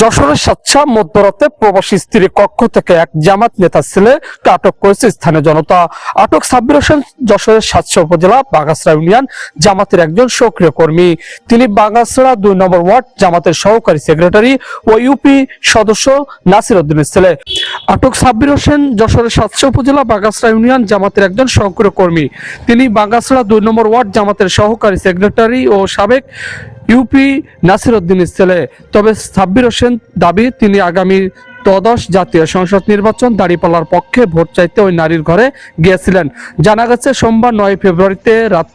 যশোরের সাচ্চা মধ্যরাতে প্রবাসী স্ত্রী কক্ষ থেকে এক জামাত নেতার ছেলেকে আটক করেছে স্থানীয় জনতা। আটক সাব্বির হোসেন যশোরের সাচ্চা উপজেলা বাগাসড়া ইউনিয়ন জামাতের একজন সক্রিয় কর্মী। তিনি বাগাসড়া 2 নম্বর ওয়ার্ড জামাতের সহকারী সেক্রেটারি ও ইউপি সদস্য নাসির উদ্দিনের ছেলে। আটক সাব্বির হোসেন যশোরের সাচ্চা উপজেলা বাগাসড়া ইউনিয়ন জামাতের একজন সক্রিয় কর্মী। তিনি বাগাসড়া 2 নম্বর ওয়ার্ড জামাতের সহকারী সেক্রেটারি ও সাবেক ইউপি নাসির উদ্দিনের ছেলে। তবে সাব্বির হোসেন দাবি তিনি আগামী ত্রয়োদশ জাতীয় সংসদ নির্বাচন দাঁড়িপাল্লার পক্ষে ভোট চাইতে ওই নারীর ঘরে গিয়েছিলেন। জানা গেছে সোমবার 9 ফেব্রুয়ারিতে রাত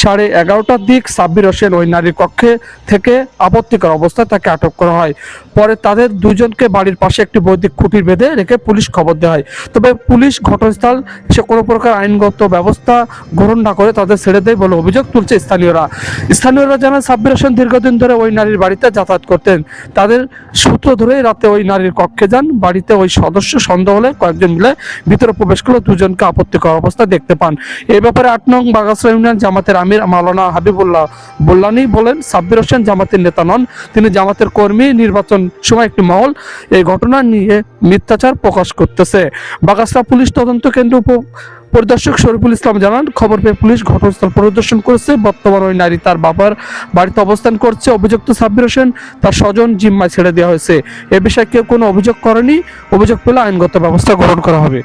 11:30টার দিক সাব্বির হোসেন ওই নারীর কক্ষে থেকে আপত্তিকর অবস্থায় তাকে আটক করা হয়। পরে তাদের দুজনকে বাড়ির পাশে একটি বৈদ্যুতিক খুঁটি বেঁধে রেখে পুলিশ খবর দেওয়া হয়। তবে পুলিশ ঘটনাস্থল সে কোনো প্রকার আইনগত ব্যবস্থা গ্রহণ না করে তাদের ছেড়ে দেয় বলে অভিযোগ তুলছে স্থানীয়রা জানান সাব্বির হোসেন দীর্ঘদিন ধরে ওই নারীর বাড়িতে যাতায়াত করতেন। তাদের সূত্র ধরেই রাতে ওই নারীর কক্ষে যান। বাড়িতে ওই সদস্য সন্দেহ হলে কয়েকজন মিলে ভিতরে প্রবেশ করলে দুজনকে আপত্তিকর অবস্থা দেখতে পান। এই ব্যাপারে 8 নং বাগাসড়া ইউনিয়ন জামাতের আমির মাওলানা হাবিবুল্লাহ বল্লানি বলেন, সাব্বির হোসেন জামাতের নেতা নন, তিনি জামাতের কর্মী। নির্বাচন সময় একটি মহল এই ঘটনা নিয়ে মিথ্যাচার প্রকাশ করতেছে। বাগাসড়া পুলিশ তদন্ত কেন্দ্র পরিদর্শক শরীফুল ইসলাম জানান, খবর পেয়ে পুলিশ ঘটনাস্থল পরিদর্শন করেছে। বর্তমানে ওই নারী তার বাবার বাড়িতে অবস্থান করছে। অভিযুক্ত সাব্বির হোসেন তার স্বজন জিম্মায় ছেড়ে দেওয়া হয়েছে। এ বিষয়ে কেউ কোনো অভিযোগ করেনি। অভিযোগ পেলে আইনগত ব্যবস্থা গ্রহণ করা হবে।